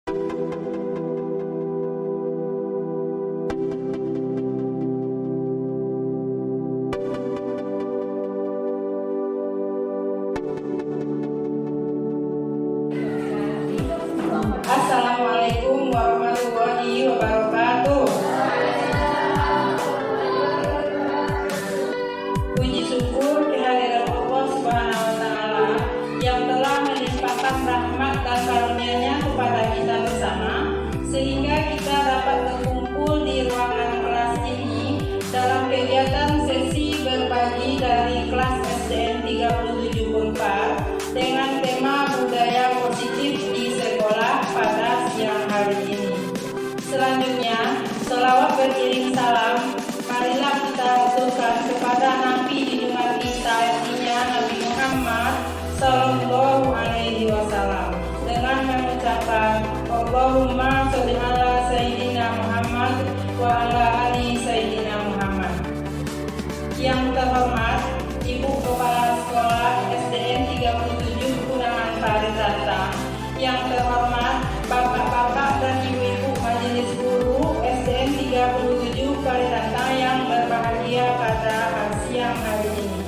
Assalamualaikum warahmatullahi wabarakatuh. Puji syukur kehadiran Allah Subhanahu wa Ta'ala yang telah melimpahkan rahmat dan karunia-Nya kepada kita bersama, sehingga kita dapat berkumpul di ruangan kelas ini dalam kegiatan sesi berbagi dari kelas SDN 37 Unpar dengan tema budaya positif di sekolah pada siang hari ini. Selanjutnya, selawat beriring salam, marilah kita aturkan kepada Nabi junjungan kita, artinya Nabi Muhammad Sallallahu Alaihi Wasallam, dengan mengucapkan Allahumma sholli ala Sayyidina Muhammad wa ala ali Sayyidina Muhammad. Yang terhormat Ibu Kepala Sekolah SDN 37 Kunangan Paritata, yang terhormat Bapak-bapak dan Ibu-ibu Majelis Guru SDN 37 Paritata yang berbahagia pada siang hari ini.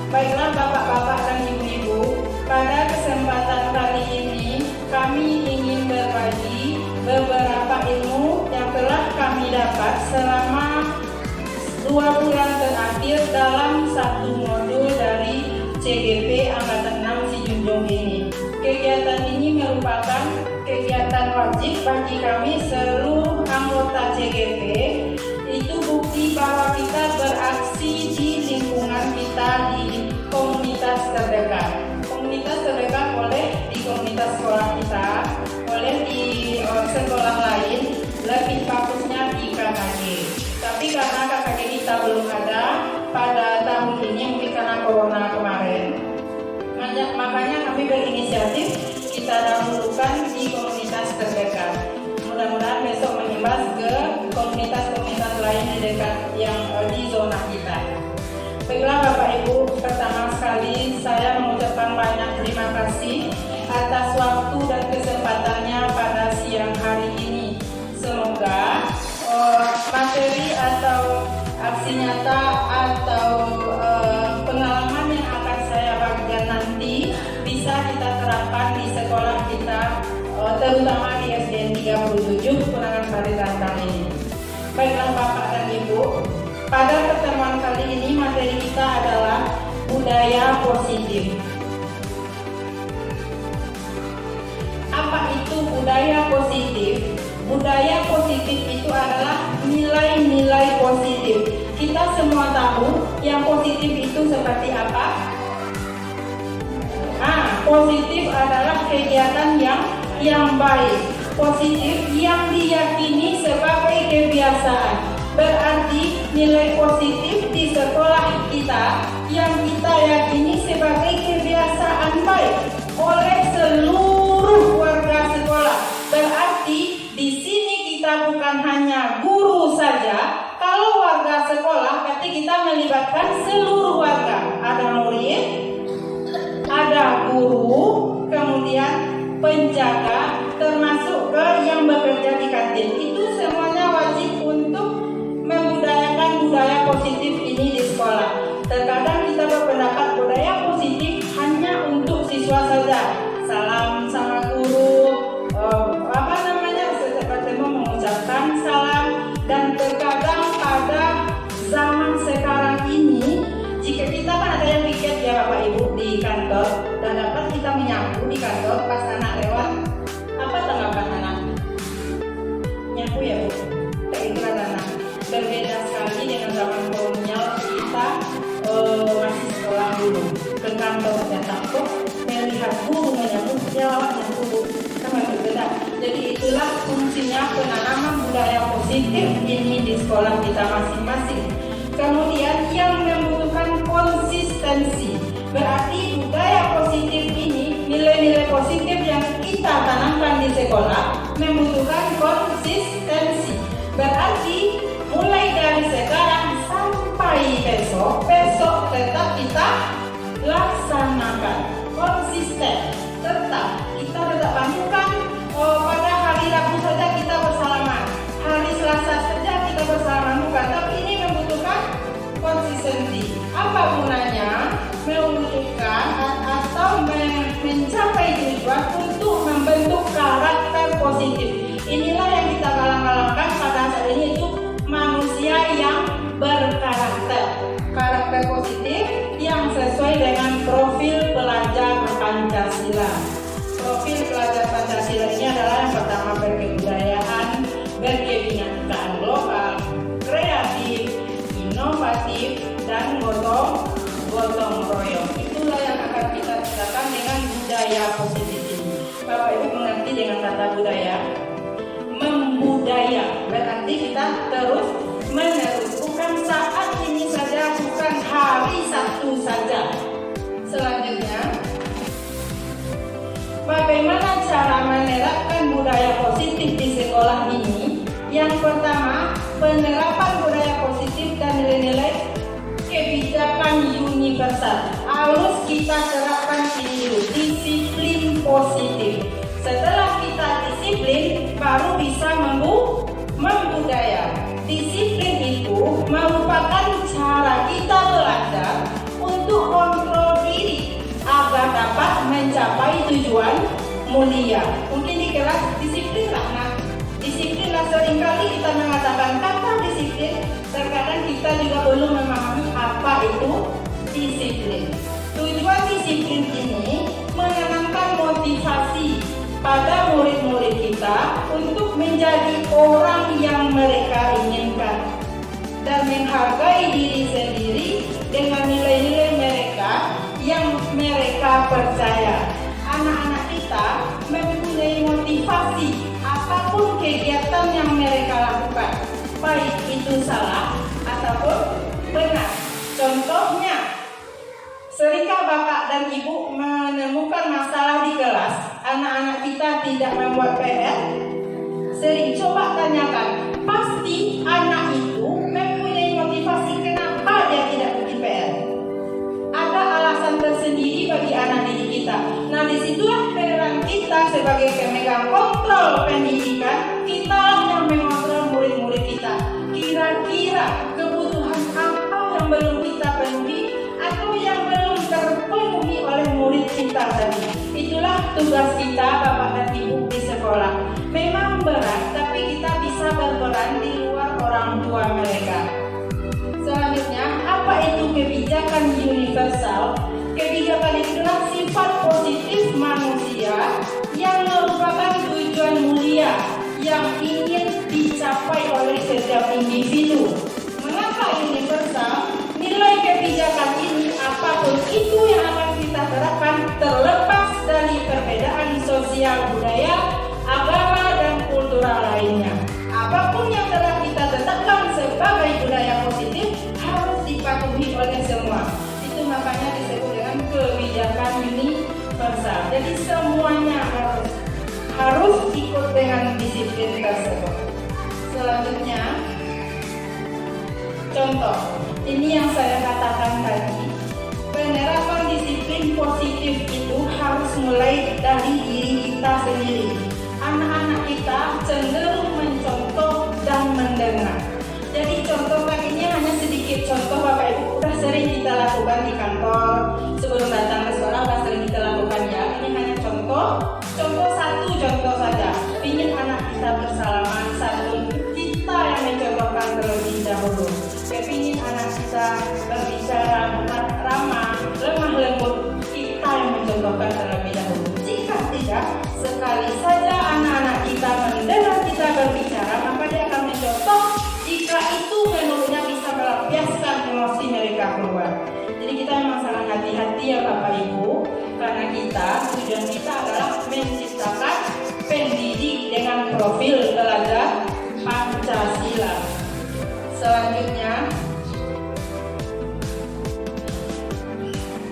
Baiklah Bapak-bapak dan Ibu-ibu, pada kesempatan kali ini kami ingin berbagi beberapa ilmu yang telah kami dapat selama 2 bulan terakhir dalam satu modul dari CGP Angkatan 6 Sijunjung ini. Kegiatan ini merupakan kegiatan wajib bagi kami seluruh anggota CGP. Itu bukti bahwa kita beraksi di lingkungan kita di komunitas terdekat. Komunitas terdekat boleh di komunitas sekolah kita, boleh di sekolah lain, lebih bagusnya di KKG. Tapi karena KKG kita belum ada pada tahun ini, mungkin karena corona kemarin, makanya kami berinisiatif kita dahulukan di komunitas terdekat. Mudah-mudahan besok menyebar ke komunitas-komunitas lain di dekat yang di zona kita. Baiklah Bapak Ibu, pertama sekali saya mengucapkan banyak terima kasih atas waktu dan kesempatannya pada siang hari ini. Semoga materi atau aksi nyata atau pengalaman yang akan saya bagikan nanti bisa kita terapkan di sekolah kita, terutama di SDN 37 Kunangan Paritata ini. Baiklah Bapak dan Ibu, pada pertemuan kali ini materi kita adalah budaya positif. Apa itu budaya positif? Budaya positif itu adalah nilai-nilai positif. Kita semua tahu yang positif itu seperti apa? Positif adalah kegiatan yang baik. Positif yang diyakini sebagai kebiasaan. Berarti nilai positif di sekolah kita yang kita yakini sebagai kebiasaan baik oleh seluruh warga sekolah. Berarti di sini kita bukan hanya guru saja. Kalau warga sekolah, berarti kita melibatkan seluruh warga. Ada murid, ada guru, kemudian penjaga, termasuk ke yang bekerja di kantin. Itu semuanya wajib untuk membudayakan budaya positif ini di sekolah. Terkadang kita berpendapat budaya positif hanya untuk siswa saja. Salam sama guru, seperti mengucapkan salam. Dan terkadang pada zaman sekarang ini, jika kita kan ada yang piket ya Bapak Ibu di kantor, dan dapat kita menyapu di kantor pas anak lewat, apa tanggapan anak? Nyapu ya Bu? Keiklan anak. Berbeda sekali dengan zaman kolonial kita masih sekolah dulu. Ke kantor datang kok melihat guru menyapu, jawabnya guru. Berbeda. Jadi itulah fungsinya penanaman budaya positif ini di sekolah kita masing-masing. Kemudian yang membutuhkan konsistensi, berarti budaya positif ini, nilai-nilai positif yang kita tanamkan di sekolah membutuhkan konsistensi. Berarti mulai dari sekarang sampai besok tetap kita laksanakan konsisten. Kita tetap lakukan pada dimulai dengan profil pelajar Pancasila. Profil pelajar Pancasila ini adalah yang pertama berkebudayaan, berkebinekaan global, kreatif, inovatif, dan gotong royong. Itulah yang akan kita katakan dengan budaya positif ini. Bapak Ibu mengerti dengan kata budaya? Membudaya berarti kita terus menerus, bukan saat ini saja, bukan hari Sabtu saja. Selanjutnya, bagaimana cara menerapkan budaya positif di sekolah ini? Yang pertama, penerapan budaya positif dan nilai-nilai kebijakan universal. Harus kita terapkan ini dulu, disiplin positif. Setelah kita disiplin, baru bisa membudaya. Disiplin itu merupakan cara kita belajar untuk kontrol diri agar dapat mencapai tujuan mulia. Mungkin di kelas disiplinlah. Nah, disiplinlah, seringkali kita mengatakan kata disiplin, terkadang kita juga belum memahami apa itu disiplin. Tujuan disiplin ini menanamkan motivasi pada murid-murid kita untuk menjadi orang yang mereka inginkan dan menghargai diri sendiri dengan nilai-nilai mereka yang mereka percaya. Anak-anak kita mempunyai motivasi apapun kegiatan yang mereka lakukan, baik itu salah ataupun benar. Contohnya, seringkali Bapak dan Ibu menemukan masalah di kelas, anak-anak kita tidak membuat PR. Sering coba tanyakan, pasti anak itu mempunyai motivasi kenapa dia tidak bikin PR. Ada alasan tersendiri bagi anak didik kita. Nah, disitulah peran kita sebagai pemegang kontrol pendidikan, kita yang mengontrol murid-murid kita. Kira-kira kebutuhan apa yang belum kita penuhi atau yang belum terpenuhi oleh murid kita tadi. Itulah tugas kita Bapak dan Ibu di sekolah. Memang berat, tapi kita bisa berperan di luar orang tua mereka. Selanjutnya, apa itu kebijakan universal? Kebijakan itulah sifat positif manusia yang merupakan tujuan mulia yang ingin dicapai oleh setiap individu. Mengapa universal? Nilai kebijakan ini apapun itu yang akan kita terapkan terlepas dari perbedaan sosial, budaya, agama, dan kultural lainnya. Apapun yang telah kita tetapkan sebagai budaya positif harus dipatuhi oleh semua. Itu makanya disebut dengan kebijakan universal. Jadi semuanya harus ikut dengan disiplin tersebut. Selanjutnya, contoh. Ini yang saya katakan tadi, penerapan disiplin positif itu harus mulai dari diri kita sendiri. Anak-anak kita cenderung mencontoh dan mendengar. Jadi contoh kali ini hanya sedikit contoh Bapak Ibu sudah sering kita lakukan di kantor. Sebelum datang ke sekolah sudah sering kita lakukan ya. Ini hanya contoh satu contoh saja. Ingin anak kita bersalaman, satu kita yang mencontohkan terlebih dahulu. Kepingin anak kita berbicara ramah, lemah lembut, kita yang mencontohkan terlebih dahulu. Jika tidak, sekali saja anak-anak kita mendengar kita berbicara, maka dia akan mencontoh. Jika itu menurutnya bisa melampiaskan emosi mereka keluar. Jadi kita memang sangat hati-hati ya Bapak Ibu, karena tujuan kita adalah menciptakan pendidik dengan profil pelajar Pancasila. Selanjutnya,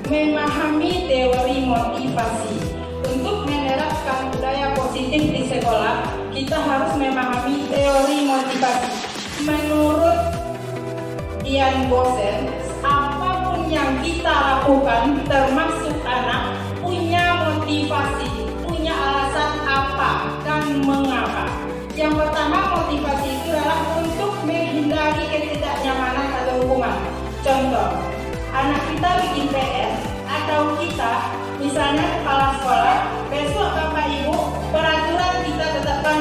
memahami teori motivasi. Untuk menerapkan budaya positif di sekolah, kita harus memahami teori motivasi. Menurut Ian Bosen, apapun yang kita lakukan, termasuk anak, punya motivasi, punya alasan apa dan mengapa. Yang pertama, motivasi itu adalah untuk menghindari ketidaknyamanan atau hukuman. Contoh, anak kita bikin PR atau kita, misalnya kepala sekolah, besok Bapak Ibu peraturan kita tetapkan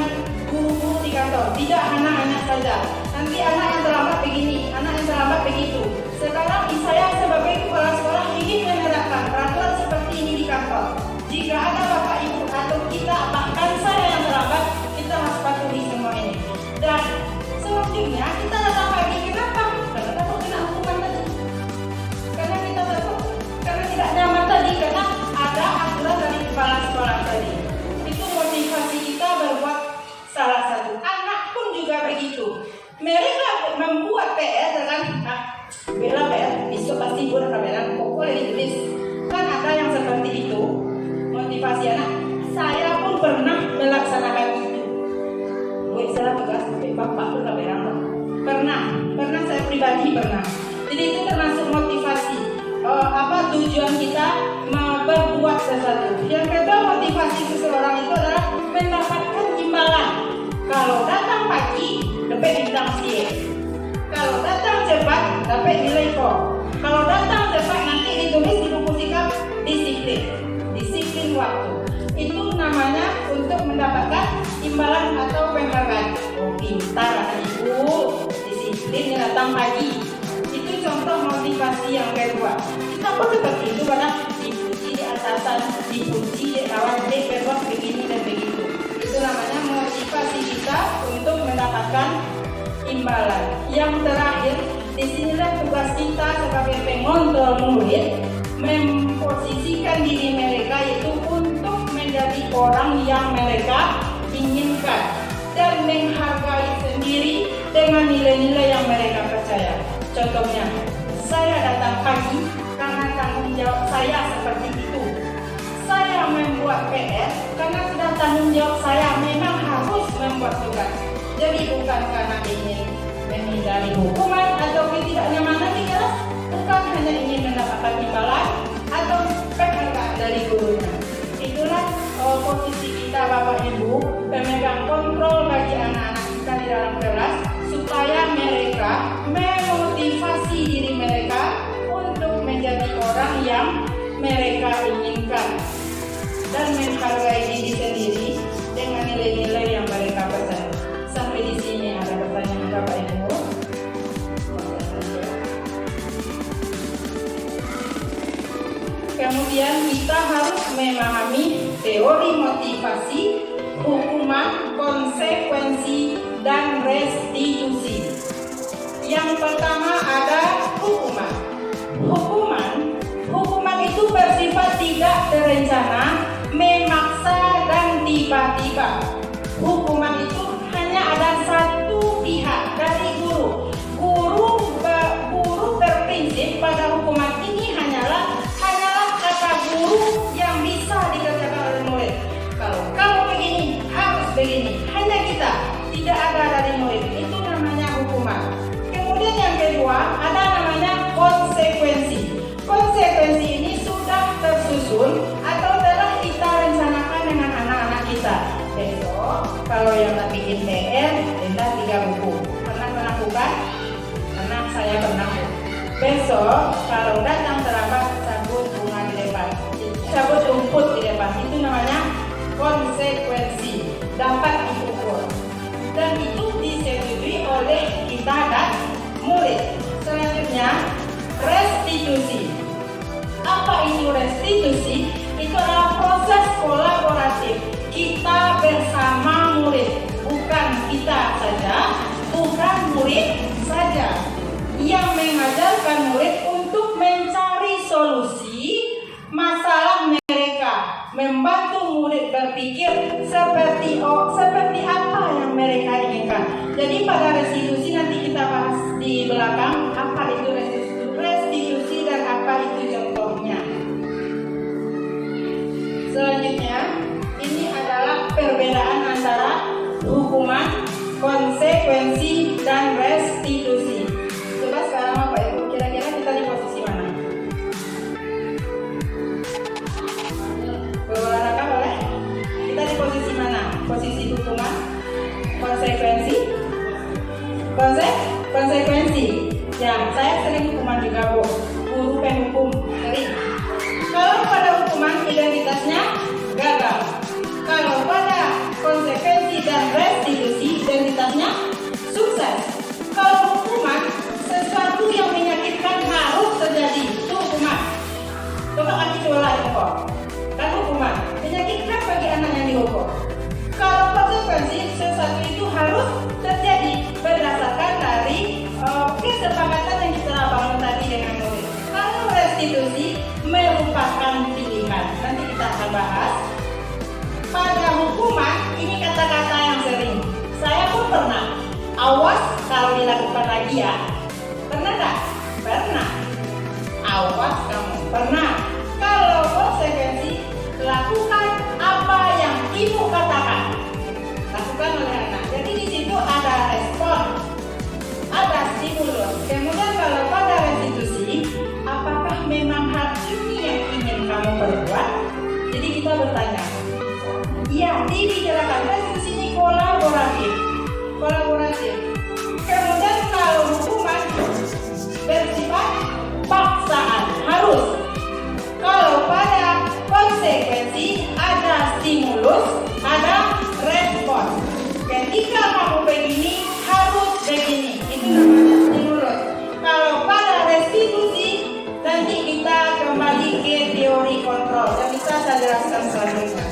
guru-guru di kantor, tidak anak-anak saja. Nanti anak yang terlambat begini, anak yang terlambat begitu. Sekarang saya sebagai kepala sekolah ingin menerapkan itu. Mereka membuat PR dengan bela PR, besok pasti gue akan bela, pokoknya ditulis. Kan ada yang seperti itu, motivasi anak. Saya pun pernah melaksanakan itu. Gue salah tugas, bapak tuh gak bela. Pernah saya pribadi pernah. Jadi itu termasuk motivasi. Tujuan kita berbuat sesuatu. Yang kedua, motivasi seseorang itu adalah mendapatkan imbalan. Kalau datang pagi, dapat bintang C. Kalau datang cepat, dapat nilai kor. Kalau datang cepat, nanti ditulis di buku sikap disiplin waktu. Itu namanya untuk mendapatkan imbalan atau penghargaan. Oh, pintar anak ibu, disiplin datang pagi. Itu contoh motivasi yang kedua. Kita pun seperti itu, kadang dipuji di atasan, dipuji di kawan, berbuat begini dan begitu. Itu namanya motivasi kita untuk mendapatkan imbalan. Yang terakhir, disinilah tugas kita sebagai pengontrol murid memposisikan diri mereka itu untuk menjadi orang yang mereka inginkan dan menghargai sendiri dengan nilai-nilai yang mereka percaya. Contohnya, saya datang pagi karena tanggung jawab saya seperti itu. Saya membuat PR karena sudah tanggung jawab saya memang harus membuat tugas. Jadi bukan karena ingin menghindari hukuman atau ketidaknyamanan di kelas, bukan hanya ingin mendapatkan imbalan atau penghargaan dari gurunya. Itulah posisi kita Bapak Ibu, pemegang kontrol bagi anak-anak kita di dalam kelas, supaya mereka memotivasi diri mereka untuk menjadi orang yang mereka inginkan dan menghargai diri sendiri dengan nilai-nilai yang mereka percaya. Sampai di sini ada pertanyaan Bapak Ibu. Kemudian kita harus memahami teori motivasi, hukuman, konsekuensi, dan restitusi. Yang pertama ada hukuman. Hukuman itu bersifat tidak terencana, memaksa, dan tiba-tiba. Hukuman itu hanya ada satu pihak dari guru. Guru berprinsip pada hukuman ini hanyalah kata guru yang bisa dikerjakan oleh murid. Kalau kamu begini, harus begini. Hanya kita, tidak ada dari murid. Itu namanya hukuman. Kemudian yang kedua, ada namanya konsekuensi. Konsekuensi ini sudah tersusun atau telah kita rencanakan dengan anak-anak kita. Besok, kalau yang tak bikin PR, denda 3 buku. Pernah melakukan? Karena saya pernah. Besok, kalau datang terlambat, cabut bunga di depan. Cabut rumput di depan. Itu namanya konsekuensi. Dapat diukur. Dan itu disetujui oleh kita dan murid. Selanjutnya, restitusi. Apa itu restitusi? Itu adalah proses kolaboratif kita bersama murid, bukan kita saja, bukan murid saja, yang mengajarkan murid untuk mencari solusi masalah mereka, membantu murid berpikir seperti apa yang mereka inginkan. Jadi pada restitusi nanti kita bahas di belakang apa itu restitusi dan apa itu contohnya. Selanjutnya, ini adalah perbedaan antara hukuman, konsekuensi, dan restitusi. Coba sekarang Bapak Ibu, kira-kira kita di posisi mana? Berolahraga boleh? Kita di posisi mana? Posisi hukuman, konsekuensi, konsekuensi. Ya, saya sering hukuman juga, Bu. Guru penghukum sering. Kalau pada hukuman identitasnya gagal. Kalau pada konsekuensi dan restitusi identitasnya sukses. Kalau hukuman, sesuatu yang menyakitkan harus terjadi. Itu hukuman. Coba kaki diolah kok. Kan hukuman menyakitkan bagi anak yang dihukum. Kalau konsekuensi, sesuatu itu harus terjadi berdasarkan dari kesepakatan yang kita bangun tadi dengan murid. Kalau restitusi dia. Pernah tak? Pernah. Awas kamu, pernah. Kalau konsekuensi, lakukan apa yang ibu katakan. Lakukan oleh anak. Jadi di situ ada respon, ada stimulus. Kemudian kalau pada restitusi, apakah memang hal ini yang ingin kamu perbuat? Jadi kita bertanya. Iya, dibicarakan. Restitusi ini kolaboratif. Kemudian kalau hukuman bersifat paksaan, harus. Kalau pada konsekuensi ada stimulus, ada respon. Ketika kamu begini, harus begini. Itu namanya stimulus. Kalau pada restitusi, nanti kita kembali ke teori kontrol. Yang bisa saya jelaskan selanjutnya.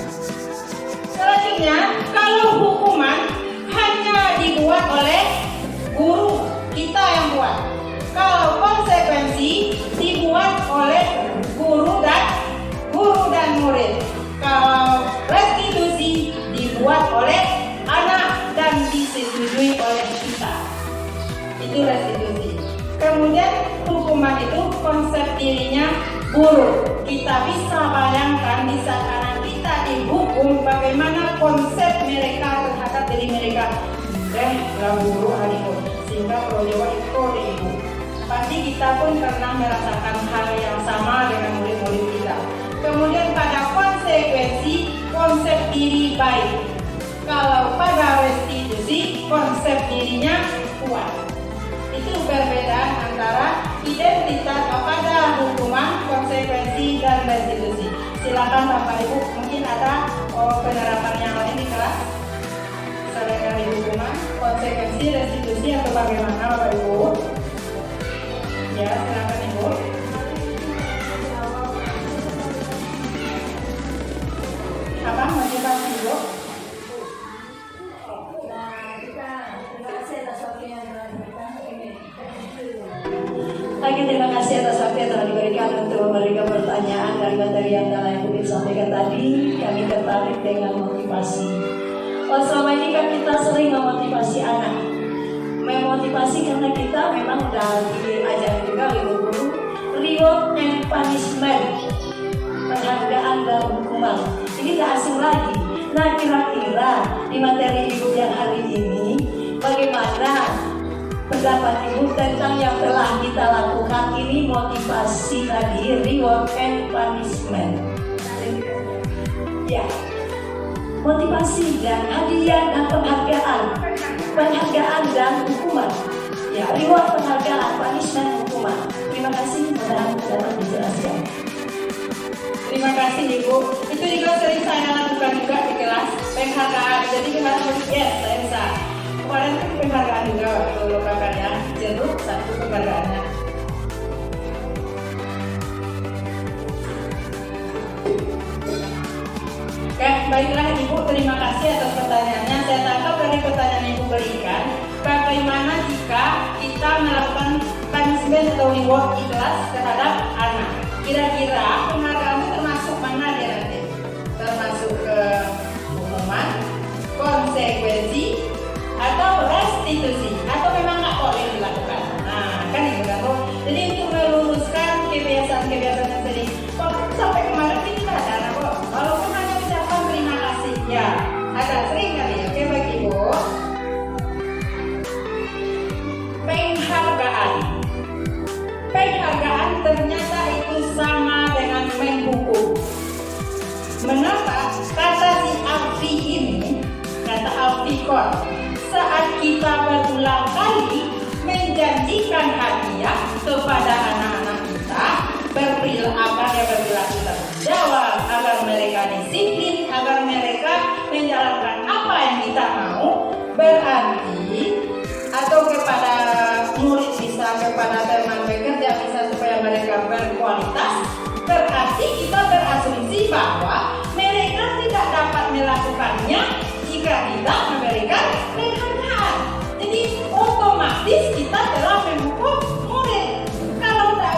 Kalau hukuman hanya dibuat oleh guru, kita yang buat. Kalau konsekuensi dibuat oleh guru dan murid. Kalau restitusi dibuat oleh anak dan disetujui oleh kita. Itu restitusi. Kemudian hukuman itu konsep dirinya buruk. Kita bisa bayangkan di saat anak kita dihukum, bagaimana konsep mereka terhadap diri mereka. Lah buruk hariku, sehingga proyewa itu di ibu. Pasti kita pun pernah merasakan hal yang sama dengan murid-murid kita. Kemudian pada konsekuensi, konsep diri baik. Kalau pada restitusi, konsep dirinya kuat. Itu perbedaan antara identitas pada hukuman, konsekuensi, dan restitusi. Silakan Bapak Ibu, mungkin ada penerapan yang lain di kelas selain dari hukuman, konsekuensi, restitusi, atau bagaimana Bapak Ibu? Ya, silakan Ibu. Apa motivasi Ibu? Lagi terima kasih atas waktu yang telah diberikan untuk memberikan pertanyaan dari materi yang telah Ibu sampaikan tadi. Kami tertarik dengan motivasi. Selama ini kan kita sering memotivasi anak. Memotivasi karena kita memang sudah diajar juga oleh guru. Reward and punishment, penghargaan dan hukuman. Ini tak asing lagi. Nah, kira-kira di materi Ibu yang hari ini, bagaimana pendapat Ibu tentang yang telah kita lakukan ini, motivasi tadi, reward and punishment? Ya, motivasi dan hadiah dan penghargaan dan hukuman. Ya, reward, penghargaan, punishment, hukuman. Terima kasih, mudah-mudahan dapat dijelaskan. Terima kasih Ibu. Itu juga sering saya lakukan juga di kelas, penghargaan. Jadi kita harus saya bisa. Kemarin itu penghargaan juga waktu lokal karya jeruk, satu penghargaannya. Oke, baiklah Ibu, terima kasih atas pertanyaannya. Saya tangkap dari pertanyaan Ibu berikan, bagaimana jika kita melakukan punishment atau reward ikhlas terhadap anak? Kira-kira penghargaan itu termasuk mana dia nanti? Termasuk ke hukuman, konsekuensi, atau restitusi, atau memang nggak boleh dilakukan. Nah, kan itu kan. Jadi untuk meluruskan kebiasaan-kebiasaan yang sering, sampai kemarin ini nggak ada anak kok. Walaupun hanya ucapan terima kasih, ya ada sering kali ya. Oke, bagi Ibu. Penghargaan ternyata itu sama dengan menghukum. Mengapa? Kata si Alfi ini, kata Alfikon, saat kita berulang kali menjanjikan hadiah kepada anak-anak kita, berperilaku tanggung jawab, agar mereka disiplin, agar mereka menjalankan apa yang kita mau, berarti atau kepada murid bisa, kepada teman bekerja bisa, supaya mereka berkualitas, berarti kita berasumsi bahwa mereka tidak dapat melakukannya jika kita memberikan penghargaan. Jadi otomatis kita telah menghukum murid. Kalau tidak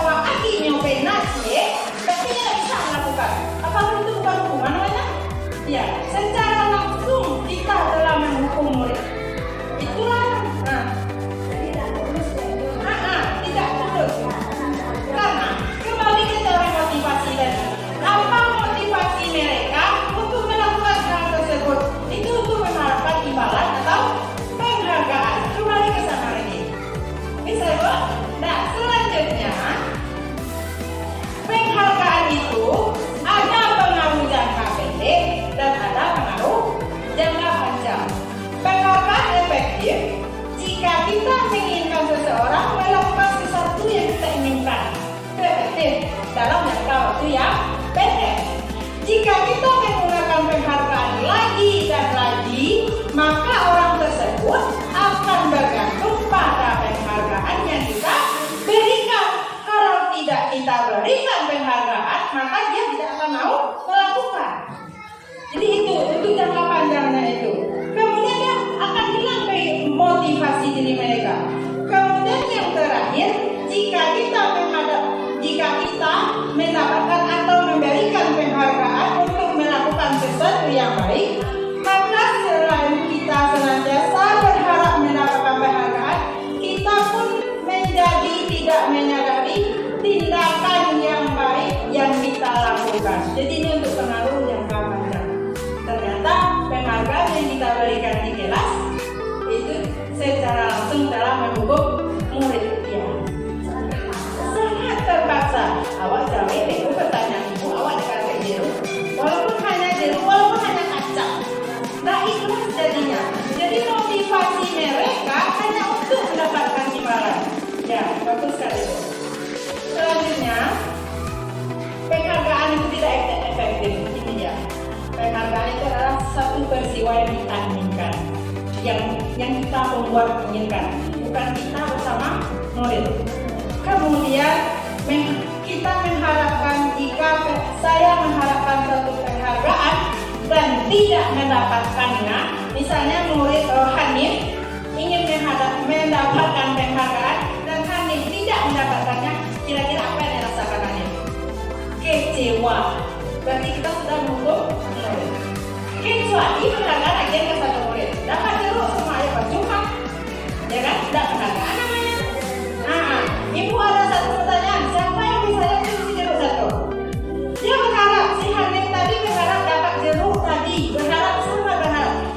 Jika kita menggunakan penghargaan lagi dan lagi, maka orang tersebut akan bergantung pada penghargaan yang kita berikan. Kalau tidak kita berikan penghargaan, maka dia tidak akan mau melakukan. Jadi itu untuk jangka panjangnya itu. Kemudian dia akan hilang motivasi diri mereka. Kemudian yang terakhir, jika kita mendapatkan atau memberikan penghargaan untuk melakukan sesuatu yang baik, maka selain kita senantiasa berharap mendapatkan penghargaan, kita pun menjadi tidak menyadari tindakan yang baik yang kita lakukan. Jadi ini untuk pengaruh jangka panjang. Ternyata penghargaan yang kita berikan di kelas itu secara langsung dalam mendukung murid ya. Sangat terpaksa. Awak jawab itu pertanyaan ibu, awak dikasih jeru, walaupun hanya kacang, tak ikhlas jadinya. Jadi motivasi mereka hanya untuk mendapatkan imbalan. Ya, bagus sekali. Selanjutnya, penghargaan itu tidak efektif. Ini dia. Penghargaan itu adalah satu peristiwa yang ditandingkan, yang kita membuat inginkan, bukan kita bersama murid. Kemudian kita mengharapkan, jika saya mengharapkan suatu penghargaan dan tidak mendapatkannya, misalnya murid Hanif ingin mendapatkan penghargaan dan Hanif tidak mendapatkannya, kira-kira apa yang dirasakan Hanif? Kecewa. Berarti kita sudah menghukum murid. Kecuali penghargaan agen ke satu murid, dapat jeruk semua ya percuma, ya kan? Tidak penghargaan namanya. Ibu ada satu pertanyaan, siapa yang bisa si jeruk satu? Dia berharap, si Hanif tadi berharap dapat jeruk tadi, berharap.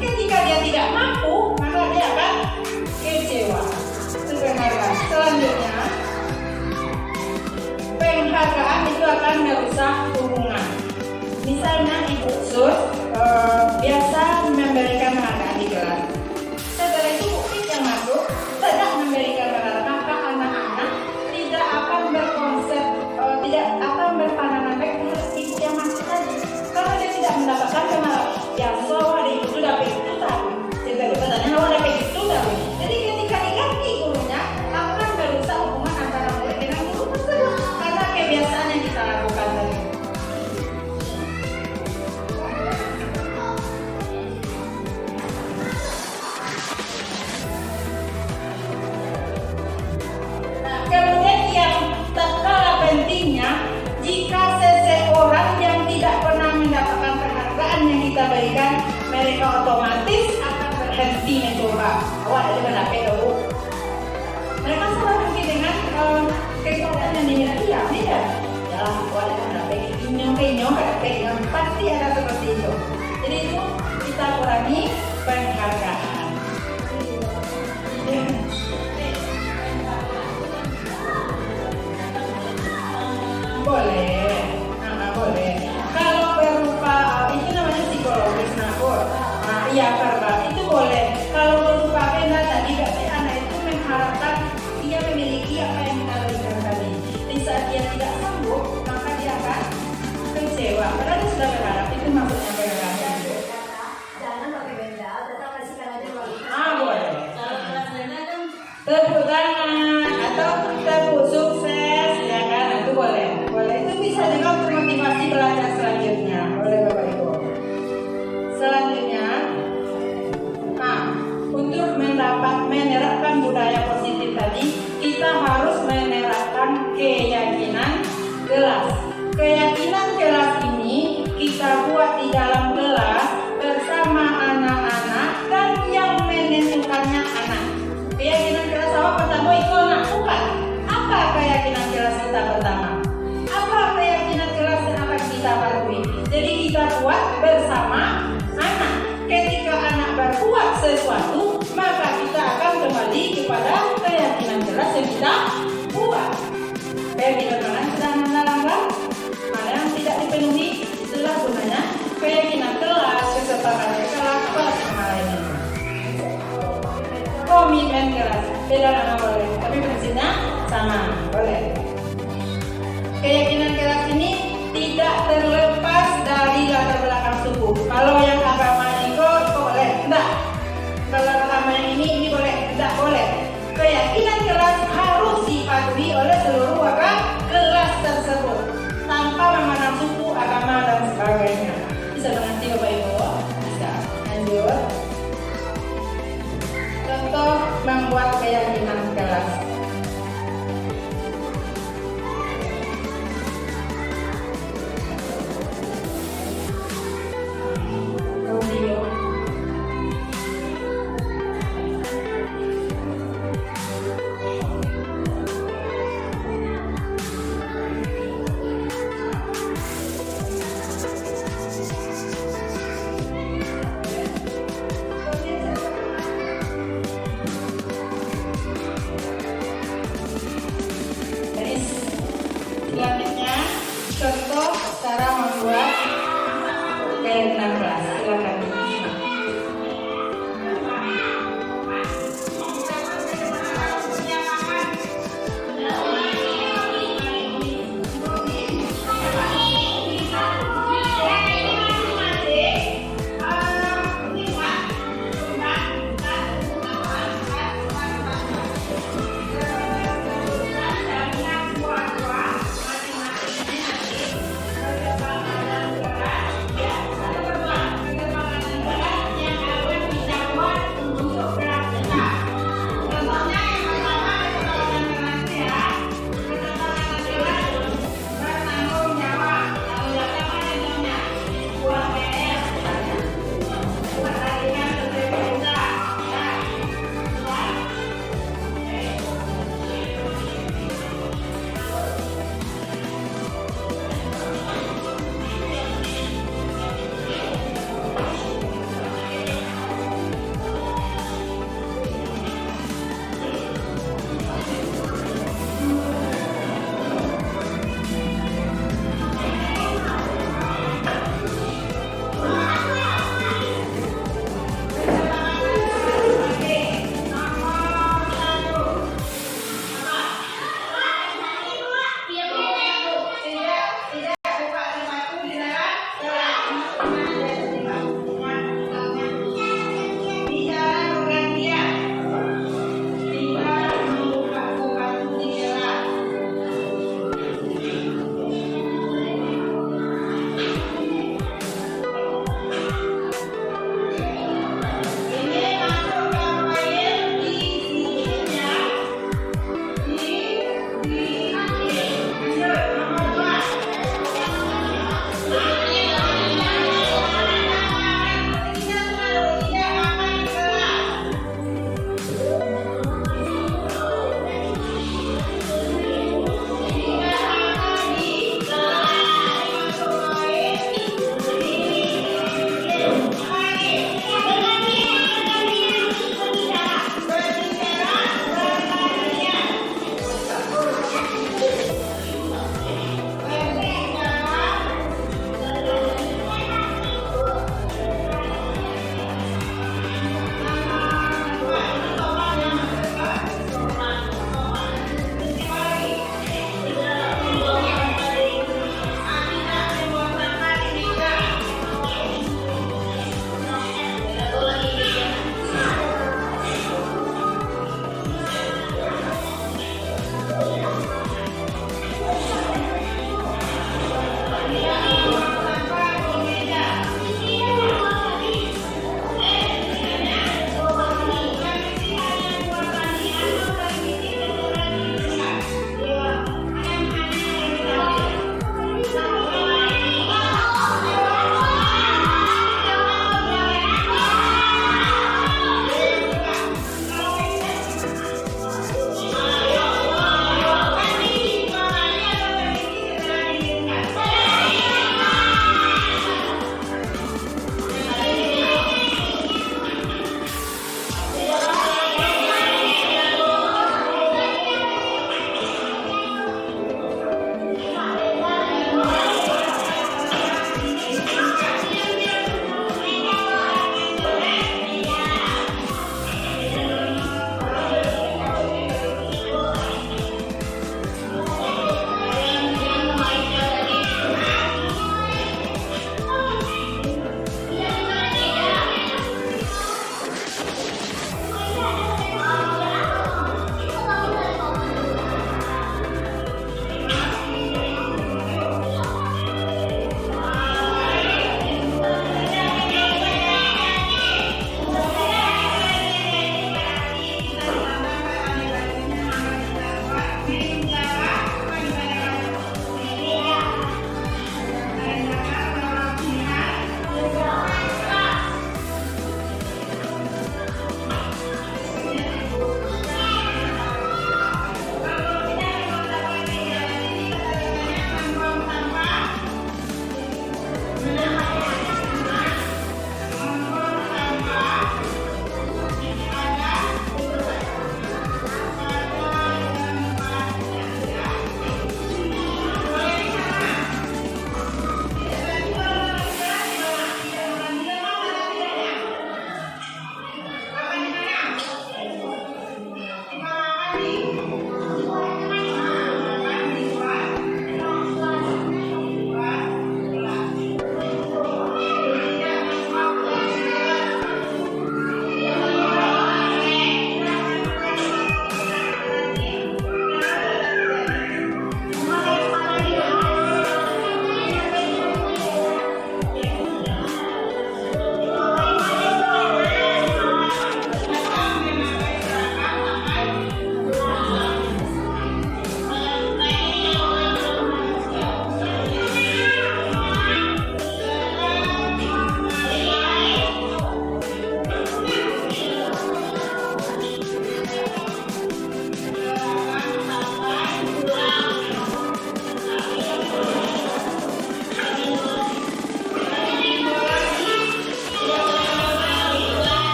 Ketika dia tidak mampu, maka dia akan kecewa. Itu penghargaan. Selanjutnya, penghargaan itu akan merusak hubungan. Misalnya Ibu Sus biasa memberikan penghargaan di kelas. Setelah itu mungkin yang masuk tidak memberikan penghargaan, maka anak-anak tidak akan berkonsep, tidak akan berpandangan baik terhadap ibu yang masuk tadi. Kalau dia tidak mendapatkan penghargaan, ya soal ada ibu itu dapat itu tadi. Jadi pertanyaan awal dapat itu tadi. Jadi ketika diganti gurunya akan merusak hubungan antara murid dengan guru tersebut karena kebiasaan yang kita lakukan tadi. Kemudian yang tak kalah pentingnya, jika seseorang yang tidak pernah mendapatkan penghargaan yang kita berikan, mereka otomatis akan berhenti mencoba. Awak ada mendapat tahu? Mereka salah mungkin dengan kekuatan yang dimiliki ya, tidak? Ya, awak ada mendapat inyong, pasti ada seperti itu. Jadi itu kita kurangi penghargaan. Boleh, boleh. Kalau berupa itu namanya psikologis, iya verbal itu boleh. Kalau berupa benda tadi berarti anak itu mengharapkan dia memiliki apa yang kita berikan tadi. Di saat dia tidak sanggup, maka dia akan kecewa. Padahal dia sudah berharap, itu maksudnya penghargaan itu. Jangan pakai benda, tetap kasihkan aja uang. Boleh. Tepuk tangan atau tepuk sukses, ya kan? Itu boleh. Itu bisa juga untuk motivasi belajar selanjutnya. Boleh Bapak Ibu. Selanjutnya, untuk menerapkan budaya positif tadi, kita harus menerapkan keyakinan kelas. Keyakinan kelas ini kita buat di dalam kelas bersama anak-anak dan yang menentukannya anak. Keyakinan kelas apa pertama itu anak, bukan? Apa keyakinan kelas kita pertama? Apa keyakinan kelas yang akan kita lalui? Jadi kita buat bersama anak. Ketika anak berbuat sesuatu, maka kita akan kembali kepada keyakinan kelas yang kita buat. Keyakinan mana sedang menerangkan, mana yang tidak dipenuhi, itulah gunanya keyakinan kelas, kesepakatan kelas, kelas yang lainnya. Komitmen kelas, beda nama boleh, tapi prinsipnya sama, boleh. Keyakinan kelas ini tidak terlepas dari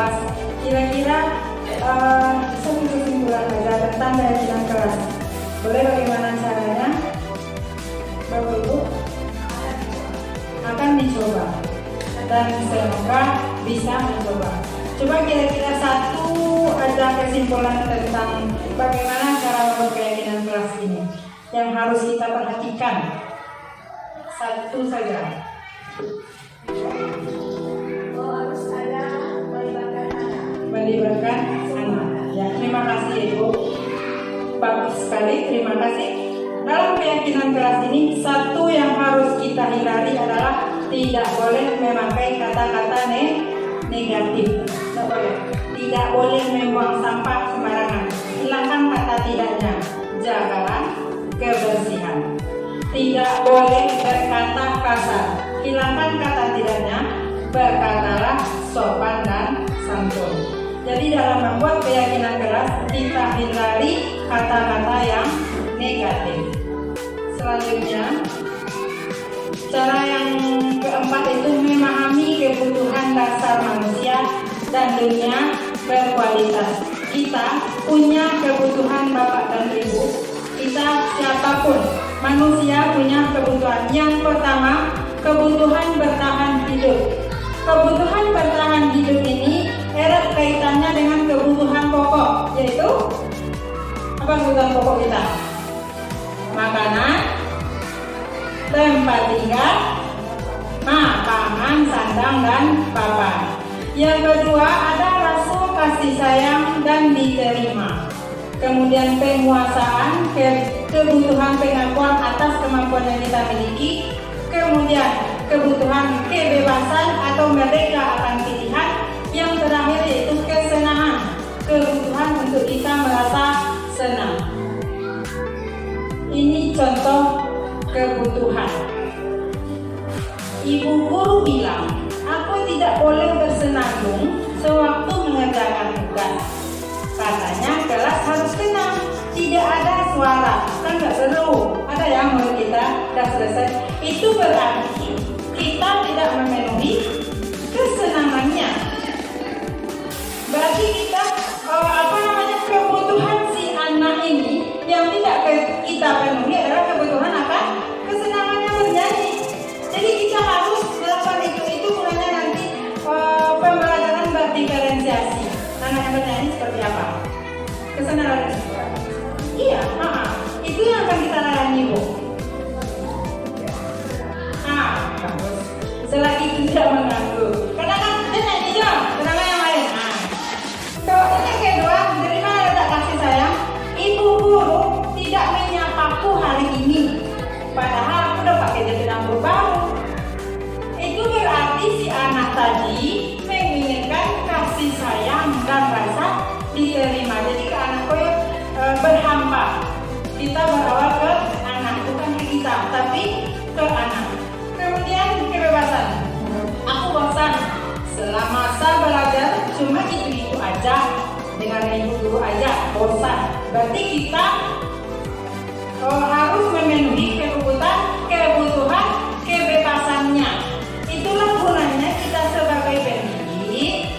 kelas. Kira-kira satu kesimpulan aja tentang keyakinan kelas. Boleh bagaimana caranya? Bapak Ibu akan dicoba dan semoga bisa mencoba. Coba kira-kira satu ada kesimpulan tentang bagaimana cara membuat keyakinan kelas ini yang harus kita perhatikan. Satu saja. Harus ada melibatkan anak. Melibatkan anak. Ya, terima kasih Ibu. Bagus sekali, terima kasih. Dalam keyakinan kelas ini, satu yang harus kita hindari adalah tidak boleh memakai kata-kata negatif. Tidak boleh. Tidak boleh membuang sampah sembarangan. Hilangkan kata tidaknya. Jagalah kebersihan. Tidak boleh berkata kasar. Hilangkan kata tidaknya. Berkatalah sopan dan santun. Jadi dalam membuat keyakinan keras, kita hindari kata-kata yang negatif. Selanjutnya, cara yang keempat itu memahami kebutuhan dasar manusia dan dunia berkualitas. Kita punya kebutuhan Bapak dan Ibu. Kita siapapun, manusia punya kebutuhan. Yang pertama, kebutuhan bertahan hidup. Kebutuhan bertahan hidup ini erat kaitannya dengan kebutuhan pokok, yaitu apa kebutuhan pokok kita? Makanan, tempat tinggal, pangan, sandang, dan papan. Yang kedua ada rasa kasih sayang dan diterima. Kemudian penguasaan, kebutuhan pengakuan atas kemampuan yang kita miliki. Kemudian kebutuhan kebebasan atau merdeka akan pilihan. Yang terakhir yaitu kesenangan, kebutuhan untuk kita merasa senang. Ini contoh kebutuhan. Ibu guru bilang, aku tidak boleh bersenandung sewaktu mengerjakan tugas. Katanya kelas harus tenang, tidak ada suara, kan gak seru. Ada yang menurut kita sudah selesai. Itu berarti kita tidak memenuhi kesenangannya. Berarti kita kebutuhan si anak ini yang tidak kita penuhi adalah kebutuhan akan kesenangannya bernyanyi. Jadi kita harus melakukan itu mulanya nanti pembelajaran berdiferensiasi. Anak yang bernyanyi seperti apa? Kesenangan. Iya, itu yang akan kita layani Bu. Bagus. Selagi tidak mengganggu. Karena kan dia nyanyi dong, kenapa yang lain? Yang kedua, terima letak kasih sayang. Ibu guru tidak menyapaku hari ini, padahal aku udah pakai jari rambut baru. Itu berarti si anak tadi menginginkan kasih sayang dan rasa diterima. Jadi ke anak koyo berhamba. Kita berawal ke anak, bukan ke kita, tapi ke anak. Kemudian kebebasan. Aku bosan selama saya belajar cuma itu aja dengan ibu guru aja, bosan. Berarti kita harus memenuhi kebutuhan kebebasannya. Itulah gunanya kita sebagai pendidik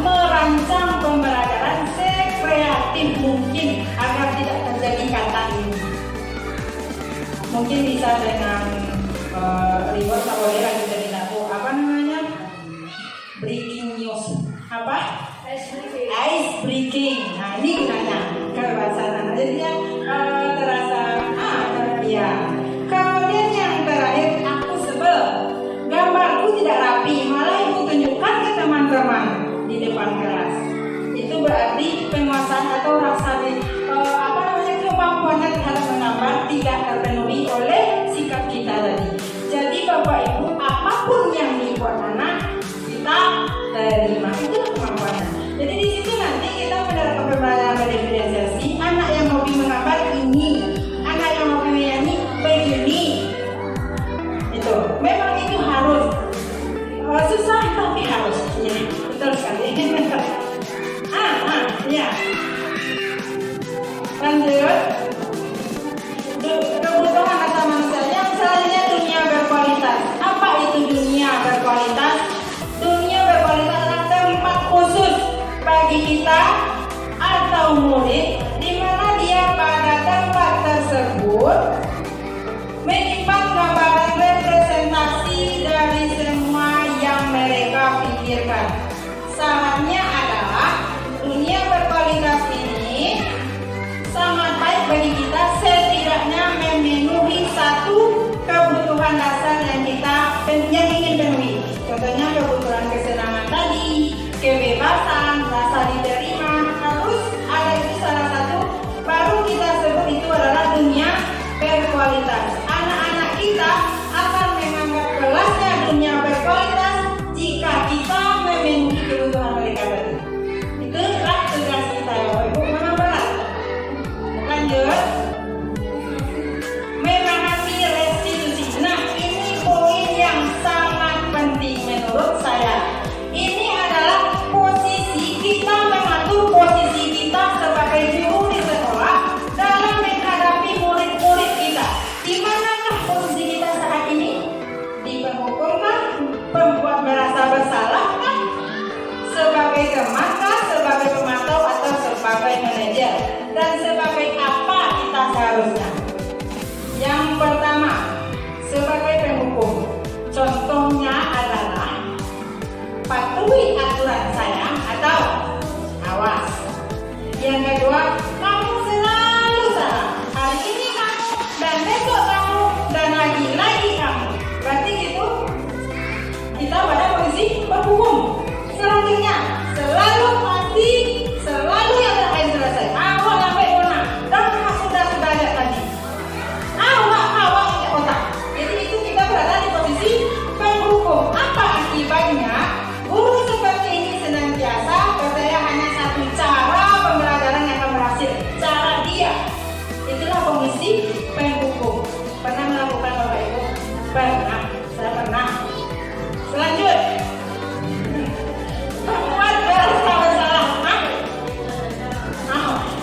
merancang pembelajaran sekreatif mungkin agar tidak terjadi kata ini. Mungkin bisa dengan reward boleh lagi dari aku breaking news ice breaking. Nah ini gunanya kebebasan. Jadi dia terasa ya. Kemudian yang terakhir aku sebel, gambarku tidak rapi, malah ibu tunjukkan ke teman-teman di depan kelas. Itu berarti penguasaan atau rasa kemampuannya terhadap menggambar tidak terpenuhi oleh sikap kita tadi. Jadi Bapak Ibu, apapun yang dibuat anak kita terima, itulah kemampuannya. Jadi di situ nanti kita menerapkan pembelajaran berdiferensiasi. Anak yang hobi menggambar ini, anak yang hobi menyanyi begini. Itu memang itu harus susah tapi harus. Ya, betul sekali. Ya. Lanjut. Kebutuhan kata manusia yang selanjutnya dunia berkualitas. Apa itu dunia berkualitas? murid di mana dia pada tempat tersebut menyimpan gambaran representasi dari semua yang mereka pikirkan. Sarannya adalah dunia berkualitas ini sangat baik bagi kita, setidaknya memenuhi satu kebutuhan dasar yang ingin penuhi. Contohnya kebutuhan kesenangan tadi, kebebasan, rasa diterima, harus ada itu salah satu. Baru kita sebut itu adalah dunia berkualitas. Anak-anak kita akan menganggap kelasnya dunia berkualitas jika kita memenuhi kebutuhan mereka tadi. Itulah tugas kita ya Bapak Ibu. Mana berat? Lanjut. Memahami restitusi. Nah, ini poin yang sangat penting menurut saya. Ini adalah posisi kita, mengatur posisi kita sebagai guru di sekolah dalam menghadapi murid-murid kita. Di manakah posisi kita saat ini? Di penghukum kah? Pembuat merasa bersalah kah? Sebagai teman kah? Sebagai pemantau atau sebagai manajer? Dan sebagai apa kita seharusnya? Yang pertama, sebagai penghukum. Contohnya adalah patuhi aturan saya atau awas. Yang kedua, kamu selalu salah. Hari ini kamu, dan besok kamu, dan lagi-lagi kamu. Berarti gitu, kita pada posisi penghukum. Selanjutnya, selalu pasti, selalu yang terakhir selesai. Awak sampai mana? Dan sudah banyak tadi. Awak yang otak. Jadi itu kita berada di posisi penghukum. Apa akibatnya? Guru seperti ini senantiasa percaya hanya satu cara pembelajaran yang akan berhasil, cara dia. Itulah posisi penghukum. Pernah melakukan Bapak Ibu? Pernah. Saya pernah. Selanjut, membuat rasa bersalah.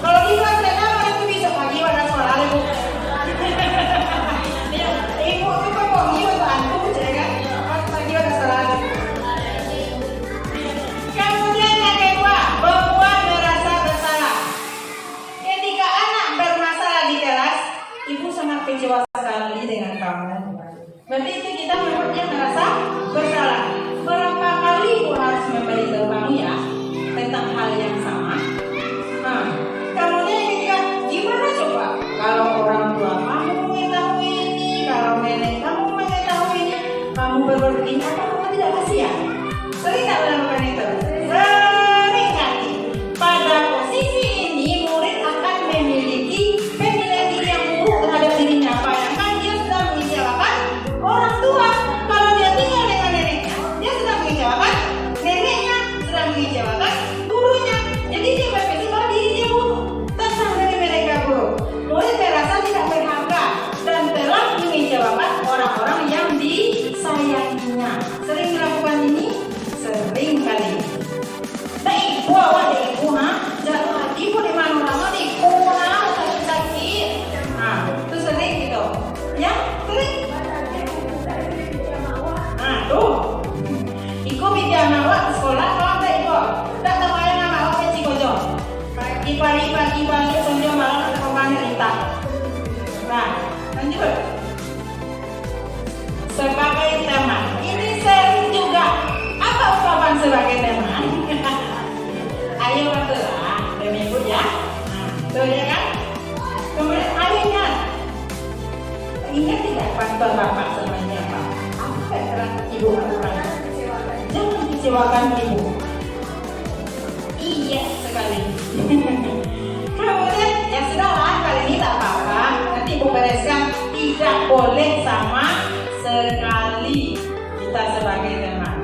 Kalau dibuat mereka itu bisa pagi pada sekolah Ibu. Ibu itu kok ibu bantu kan? Pagi pada sekolah. Kemudian yang kedua, membuat merasa bersalah. Ketika anak bermasalah di kelas, ibu sangat kecewa sekali dengan kamu. Berarti itu kita membuat dia merasa bersalah. Berapa kali ibu harus memberitahu kamu ya tentang hal yang sama? Nah, kemudian yang ketiga, gimana coba kalau orang tua kamu mengetahui ini, kalau nenek kamu mengetahui ini, kamu berbuat begini, apa kamu tidak kasihan? Sering tak melakukan itu? Sering kali. Pada posisi ini, murid akan memiliki pemilihan diri yang buruk terhadap dirinya. Bayangkan dia sedang mengecewakan orang tua. Kalau dia tinggal dengan neneknya, dia sedang mengecewakan neneknya, sedang mengecewakan gurunya. Jadi dia berpikir bahwa diri dia buruk, tentang dari mereka buruk. Murid merasa tidak berharga dan telah mengecewakan orang-orang yang disayanginya. Sering melakukan ini? Sering kali. Ibu awak ibu jatuh hati pun di mana orang ibu sakit. Nah, itu sering gitu. Ya, sering. Nah, tuh. Iku bicara awak di sekolah kalau tak ibu. Tak tahu yang nama awak yang cikojo. Pagi-pagi sonjo malam ada pembantu kita. Nah, lanjut. Sebagai teman, ini sering juga. Apa ungkapan sebagai teman? Ayo bantulah, demi ibu ya. Nah, tuh ya kan? Kemudian ayo ingat tidak bantuan bapak semuanya apa? Apa yang telah ibu lakukan? Jangan kecewakan ibu. Iya sekali. Kemudian ya sudahlah, kali ini tak apa-apa. Nanti ibu bereskan. Tidak boleh sama sekali kita sebagai teman.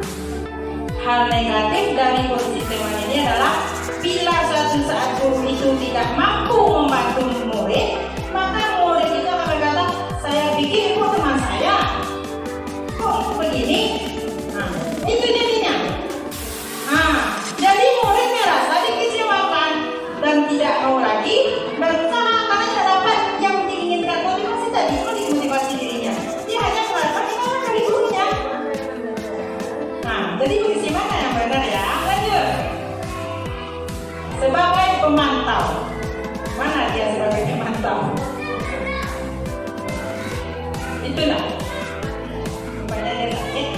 Hal negatif dari posisi teman ini adalah bila suatu saat guru itu tidak mampu membantu murid, maka murid itu akan berkata, saya pikir ibu teman saya, kok begini? Nah, itu jadinya. Nah, jadi murid merasa dikecewakan dan tidak mau lagi berusaha karena tidak dapat yang diinginkan motivasi tadi, motivasi dirinya. Dia hanya mengatakan gimana dari gurunya. Nah, jadi posisi mana yang benar ya? Lanjut. Sebagai pemantau. Itulah. Rupanya dia sakit.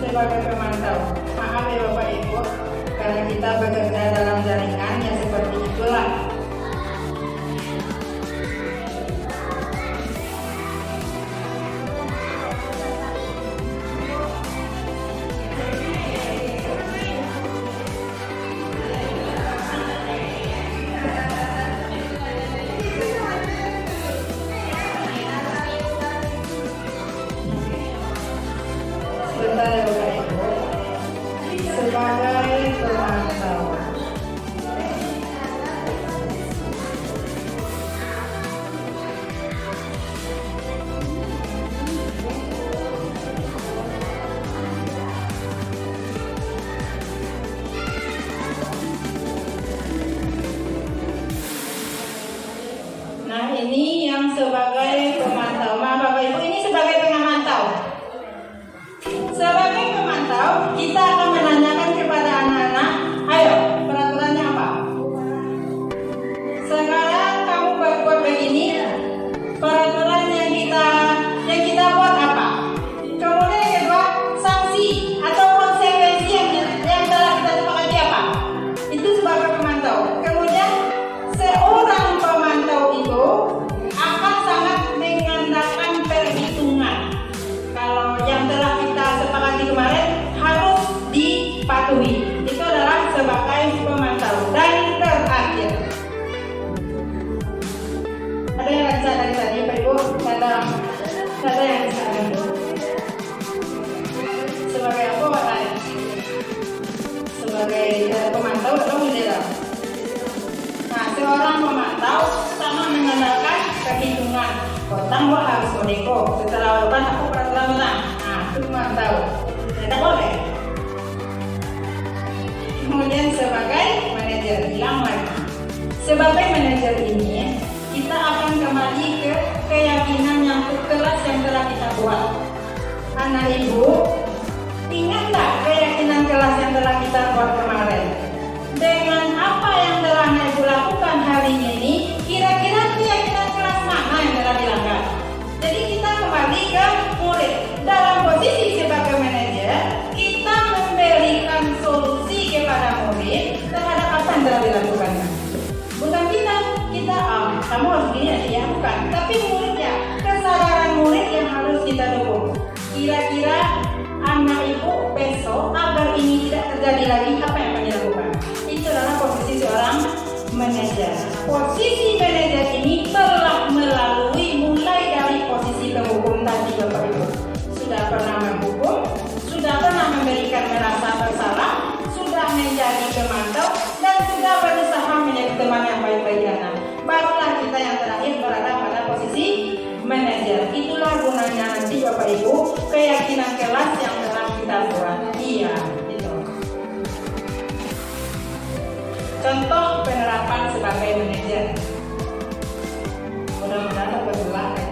Sebagai pemantau, maaf ya Bapak Ibu, karena kita bekerja dalam jaringan yang seperti itulah. Sebentar ya Bapak Ibu, sebagai pemantau. Nah ini yang sebagai pemantau. Maaf Bapak Ibu, ini sebagai pengamantau. Sebagai pemantau, kita akan menanyakan kepada anak-anak, ayo peraturannya apa? Sekarang kamu berbuat begini, peraturan yang kita buat apa? Kemudian yang kedua, sanksi atau konsekuensi yang telah kita sepakati apa? Itu sebagai pemantau. Kemudian seorang pemantau itu akan sangat mengandalkan perhitungan. Kalau yang telah kita sepakati kemarin harus dipatuhi. Itu adalah sebagai pemantau. Dan terakhir, ada yang bisa dari tadi Pak Ibu? Ada yang bisa dari sebagai apa Pak Tadi? Sebagai pemantau atau bendera? Nah, seorang pemantau sama mengandalkan perhitungan. Potang gua harus kodeko. Setelah lepas aku peraturan menang. Nah, itu pemantau. Tidak boleh. Kemudian sebagai manajer, hilang lagi. Sebagai manajer ini, kita akan kembali ke keyakinan yang keras yang telah kita buat. Anak ibu, ingat tak keyakinan keras yang telah kita buat kemarin? Dengan apa yang telah anak ibu lakukan hari ini, kira-kira keyakinan keras mana yang telah dilanggar? Jadi kita kembali ke murid. Dalam posisi sebagai manajer, kita memberikan solusi kepada murid terhadap apa yang telah dilakukannya. Bukan kita kamu harus gini ya, bukan. Tapi muridnya, kesadaran murid yang harus kita dukung. Kira-kira anak ibu besok agar ini tidak terjadi lagi, apa yang akan dilakukan? Itu adalah posisi seorang manajer. Posisi manajer ini telah melalui mulai dari posisi penghukum tadi Bapak Ibu. Sudah pernah menghukum, sudah pernah memberikan merasa bersalah, sudah menjadi pemantau, dan sudah berusaha menjadi teman yang baik-baik anak. Barulah kita yang terakhir berada pada posisi manajer. Itulah gunanya nanti Bapak Ibu, keyakinan kelas yang telah kita buat. Iya, itu. Contoh penerapan sebagai manajer. Mudah-mudahan dapat jelas lagi.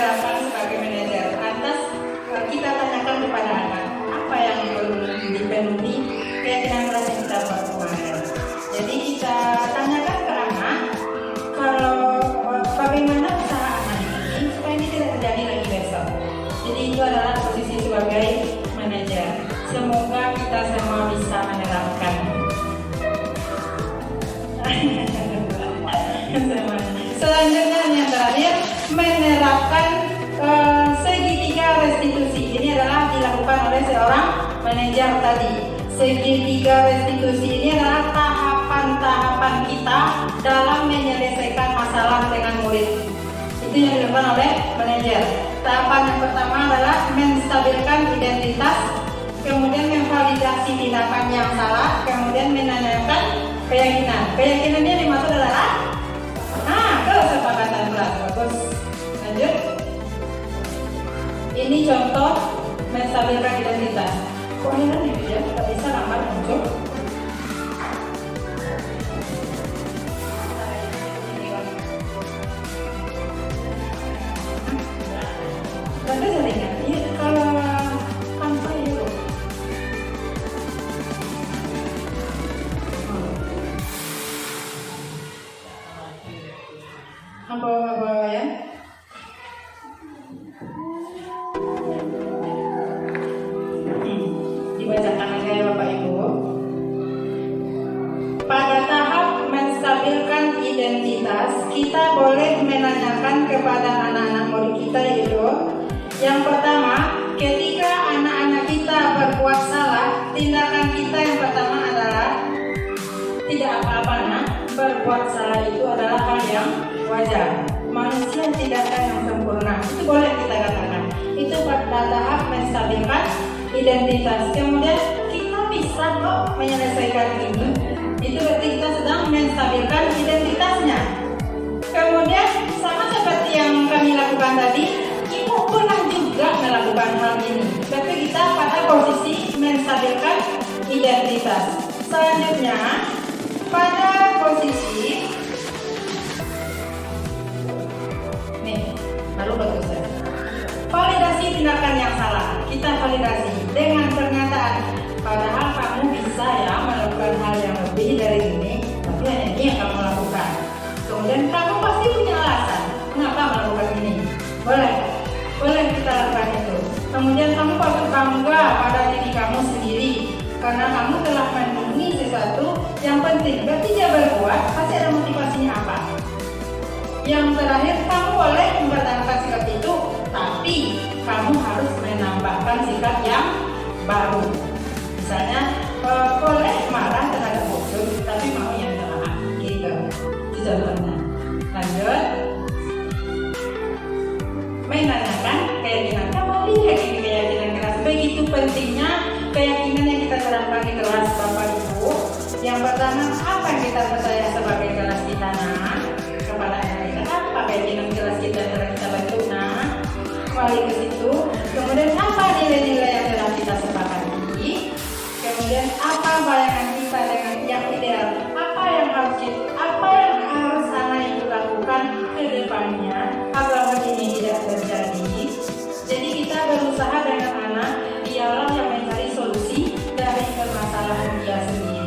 menerapkan sebagai manajer. Lantas kita tanyakan kepada anak, apa yang belum dipenuhi keyakinan keras yang kita buat kemarin. Jadi kita tanyakan ke anak, kalau bagaimana usaha anak ini supaya ini tidak terjadi lagi besok. Jadi itu adalah posisi sebagai manajer. Semoga kita semua bisa menerapkan. Selanjutnya yang terakhir, menerapkan segitiga restitusi. Ini adalah dilakukan oleh seorang manajer tadi. Segitiga restitusi ini adalah tahapan-tahapan kita dalam menyelesaikan masalah dengan murid. Itu yang dilakukan oleh manajer. Tahapan yang pertama adalah menstabilkan identitas, kemudian memvalidasi tindakan yang salah, kemudian menanyakan keyakinan. Keyakinannya dimaksud adalah kesepakatan kelas. Bagus. Lanjut. Ini contoh menstabilkan identitas. Kok heran ya, tidak bisa lambat muncul. Tapi saya ingat, kalau tanpa itu apa ya? Dibacakan aja ya Bapak Ibu. Pada tahap menstabilkan identitas, kita boleh menanyakan kepada anak-anak murid kita yaitu yang pertama, ketika anak-anak kita berbuat salah, tindakan kita yang pertama adalah tidak apa-apa, berbuat salah itu adalah hal yang wajar. Manusia tidak ada yang sempurna. Itu boleh kita katakan. Itu pada tahap menstabilkan identitas. Kemudian kita bisa kok menyelesaikan ini. Itu berarti kita sedang menstabilkan identitasnya. Kemudian sama seperti yang kami lakukan tadi, ibu pernah juga melakukan hal ini. Tapi kita pada posisi menstabilkan identitas. Selanjutnya pada posisi lalu bagus ya. Validasi tindakan yang salah. Kita validasi dengan pernyataan, padahal kamu bisa ya melakukan hal yang lebih dari ini, tapi hanya ini yang kamu lakukan. Kemudian kamu pasti punya alasan mengapa melakukan ini. Boleh kita lakukan itu. Kemudian kamu patut bangga pada diri kamu sendiri karena kamu telah memenuhi sesuatu yang penting. Berarti dia berbuat pasti ada motivasinya apa. Yang terakhir, kamu boleh mempertahankan sikap itu, tapi kamu harus menambahkan sikap yang baru. Misalnya, boleh marah terhadap bosmu, tapi mau yang tenang, gitu. Itu contohnya. Lanjut. Menanyakan keyakinan. Kembali lagi ke keyakinan keras. Begitu pentingnya keyakinan yang kita terapkan di kelas Bapak Ibu. Yang pertama, apa yang kita percaya sebagai kelas kita kepada anak kita, apa keyakinan kelas kita yang kita bentuk kembali ke situ. Kemudian apa nilai-nilai yang telah kita sepakati, kemudian apa bayangan kita dengan yang ideal, apa yang harus anak itu lakukan ke depannya agar ini tidak terjadi. Jadi kita berusaha dengan anak, dialah yang mencari solusi dari permasalahan dia sendiri.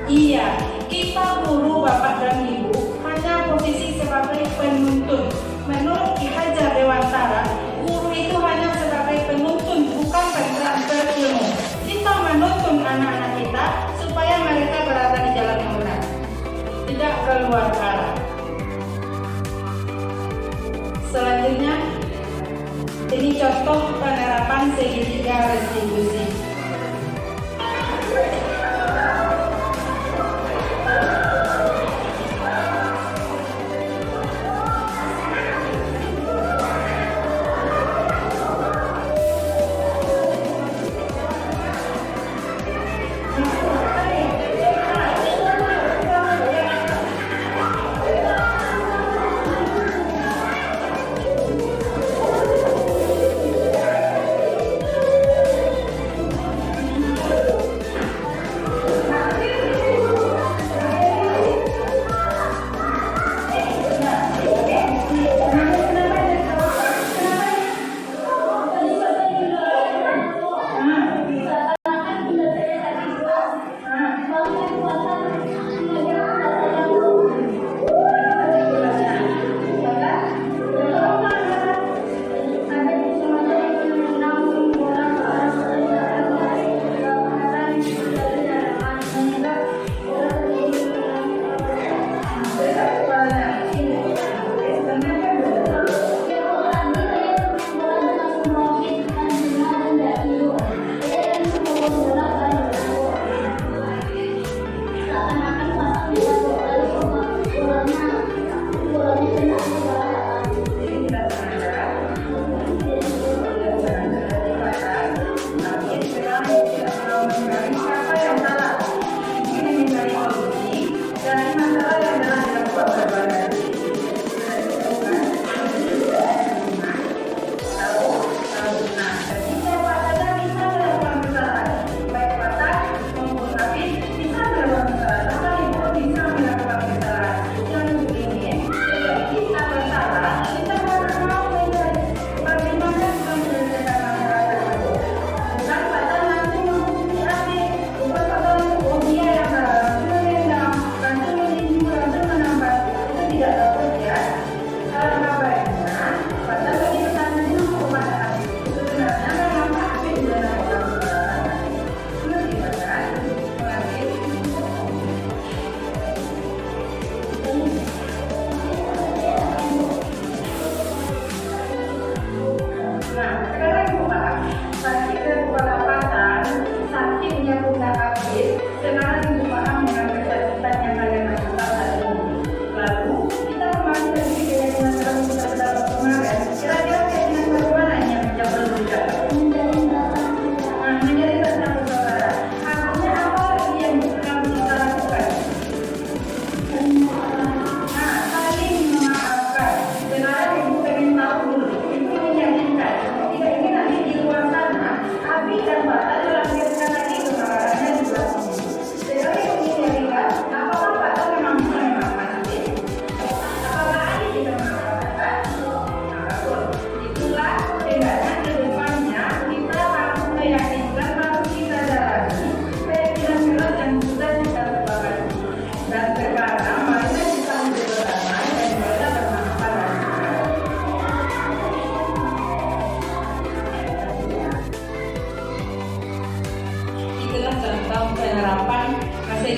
Iya, kita guru, bapak dan ibu hanya posisi sebagai penuntun. Menurut Ki Hajar Dewantara, guru itu hanya sebagai penuntun, bukan pentransfer ilmu. Kita menuntun anak-anak kita supaya mereka berada di jalan yang benar, tidak keluar arah. Selanjutnya, ini contoh penerapan segitiga restitusi.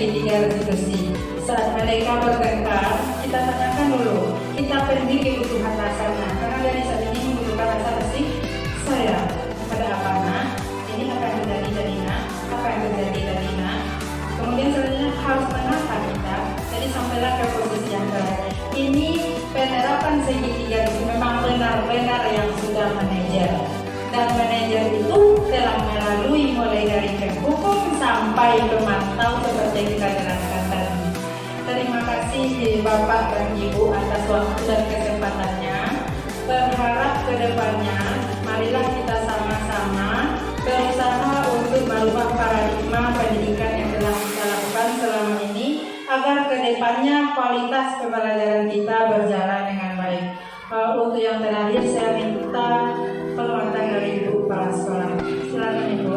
segitiga restitusi. Saat mereka bertengkar, kita tanyakan dulu, kita penuhi kebutuhan dasarnya. Karena dari saat ini membutuhkan rasa bersih. Saya, pada apa nak? Ini akan terjadi dari nak? Apa yang terjadi dari nak? Kemudian selanjutnya harus menata kita. Jadi sampailah ke posisi yang terakhir. Ini penerapan segitiga itu memang benar-benar yang sudah manajer. Dan manajer itu telah melalui mulai dari penghukum sampai pemantau seperti yang kita jelaskan tadi. Terima kasih Bapak dan Ibu atas waktu dan kesempatannya. Berharap ke depannya, marilah kita sama-sama berusaha untuk merubah paradigma pendidikan yang telah kita lakukan selama ini agar ke depannya kualitas pembelajaran kita berjalan dengan baik. Untuk yang terakhir saya minta penguatan dari Ibu Kepala Sekolah. Silakan Ibu.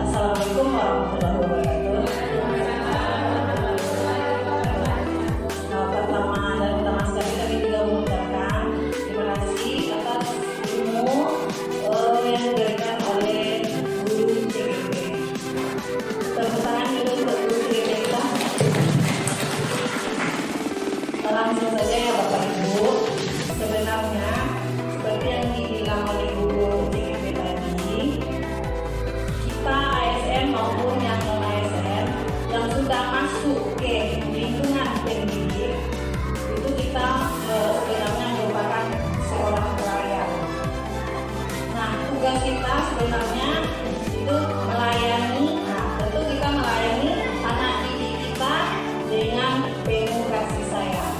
Assalamualaikum warahmatullahi wabarakatuh. Pertama dan utama sekali kami juga mengucapkan terima kasih atas ilmu yang diberikan oleh guru CGP. Tepuk tangan dulu untuk guru CGP kita. Langsung saja ya Bapak Ibu. Sebenarnya seperti yang dibilang oleh guru CGP tadi, kita ASN maupun yang non ASN yang sudah masuk ke lingkungan pendidik itu kita sebenarnya merupakan seorang pelayan. Nah, tugas kita sebenarnya itu melayani. Nah, tentu kita melayani anak didik kita dengan penuh kasih sayang,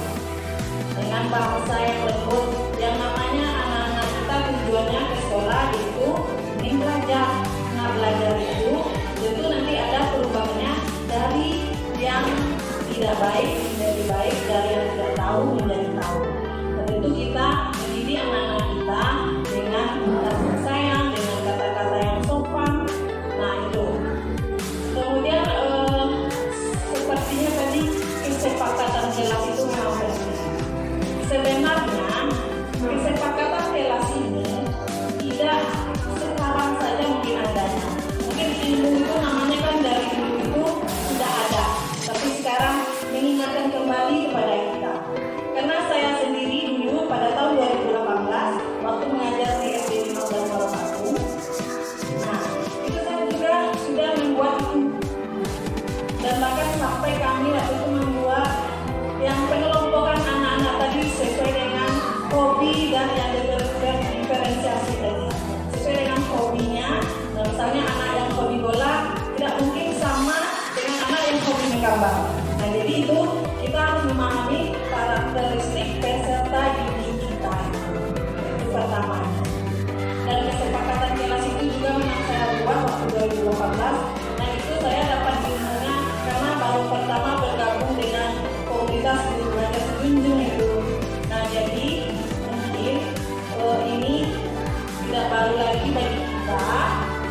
dengan bahasa yang lembut. Yang namanya anak-anak kita tujuannya ke sekolah itu ingin belajar. Nah, belajar itu tentu nanti ada perubahannya dari yang tidak baik menjadi baik, dari yang tidak tahu menjadi tahu. Dan tentu kita mendidik anak-anak kita dengan kasih sayang, dengan kata-kata yang sopan. Nah itu. Kemudian sepertinya tadi kesepakatan kelas itu memang penting. Sebenarnya kesepakatan kelas ini tidak sekarang saja mungkin adanya. Mungkin ilmu itu namanya kan dari dulu itu sudah ada, tapi sekarang mengingatkan kembali kepada kita. Karena saya sendiri dulu pada tahun 2018 waktu mengajar di SD 15 Baru. Nah, itu saya juga sudah membuat itu. Dan bahkan sampai kami waktu itu membuat yang pengelompokan anak-anak tadi sesuai dengan hobi dan yang diferensiasi tadi. Sesuai dengan hobinya. Nah, misalnya anak yang hobi bola tidak mungkin sama dengan anak yang hobi menggambar. Nah, jadi itu kita harus memahami karakteristik peserta didik kita. Itu pertama. Dan kesepakatan kelas itu juga memang saya buat waktu 2018. Nah, itu saya dapat ilmunya karena baru pertama bergabung dengan komunitas guru belajar Junjung itu. Nah, jadi mungkin ini tidak baru lagi bagi kita,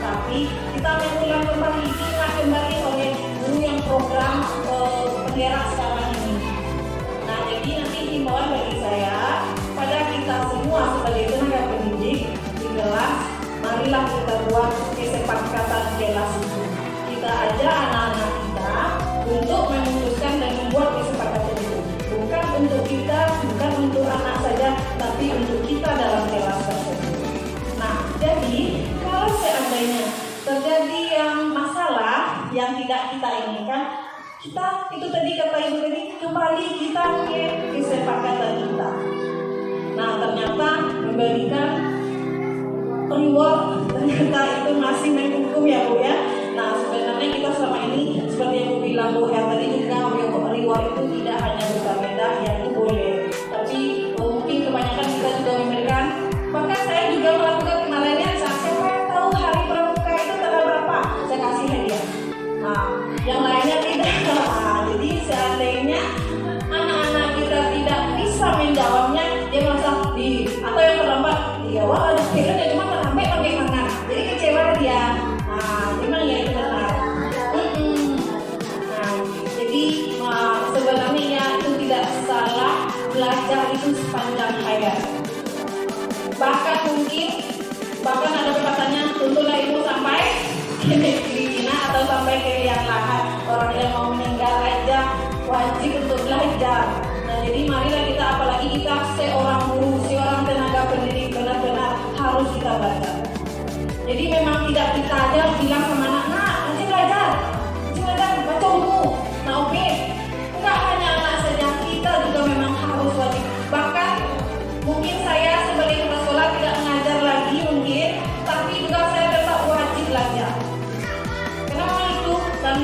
tapi kita mengulang kembali, diingat kembali oleh guru yang program penggerak sekarang ini. Nah, jadi nanti himbauan bagi saya pada kita semua sebagai tenaga pendidik di kelas, marilah kita buat kesepakatan kelas itu. Kita ajak anak-anak kita untuk memutuskan dan membuat kesepakatan itu. Bukan untuk kita, bukan untuk anak saja, tapi untuk kita dalam kelas tersebut. Nah, jadi kalau seandainya terjadi yang masalah yang tidak kita inginkan, kita itu tadi kata ibu tadi kembali kita ke kesepakatan kita. Nah, ternyata memberikan reward ternyata itu masih menghukum ya Bu ya. Nah, sebenarnya kita selama ini seperti yang Bu bilang Bu ya tadi juga reward itu tidak hanya berupa beda yang itu boleh, tapi mungkin kebanyakan kita juga memberikan. Bahkan saya juga melakukan kemarinnya, siapa yang tahu hari pramuka itu tanggal berapa, saya kasih hadiah. Nah, yang lainnya tidak. Nah, jadi seandainya anak-anak kita tidak bisa Bahkan ada pepatahnya, tuntunlah ibu sampai ke negeri Cina atau sampai ke liang lahat. Orang yang mau meninggal aja wajib untuk belajar. Nah, jadi marilah kita, apalagi kita seorang guru, seorang tenaga pendidik, benar-benar harus kita belajar. Jadi memang tidak kita aja bilang sama anak, nah, rajin belajar, baca buku. Nah, oke. Enggak hanya anak saja, kita juga memang harus wajib. Bahkan mungkin saya sebagai kepala sekolah tidak mengajar lagi mungkin, tapi juga saya tetap wajib belajar. Kenapa itu? Dan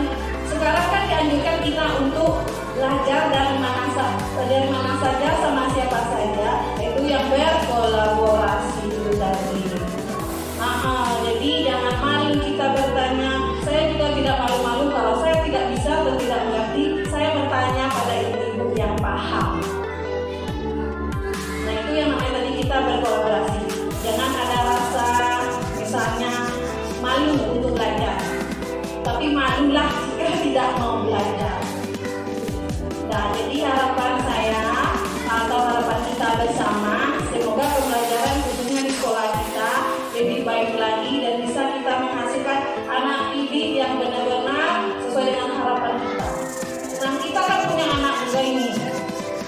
sekarang kan dianjurkan kita untuk belajar dari mana saja sama siapa saja, itu yang berkolaborasi itu tadi. Jadi jangan malu kita bertanya. Saya juga tidak malu-malu kalau saya tidak bisa atau tidak mengerti, saya bertanya pada ibu-ibu yang paham. Nah, itu yang namanya tadi kita berkolaborasi. Jangan ada rasa misalnya malu untuk belajar, tapi malulah jika tidak mau belajar. Nah, jadi harapan saya atau harapan kita bersama, semoga pembelajaran khususnya di sekolah kita lebih baik lagi dan bisa kita menghasilkan anak didik yang benar-benar sesuai dengan harapan kita. Nah, kita kan punya anak juga ini,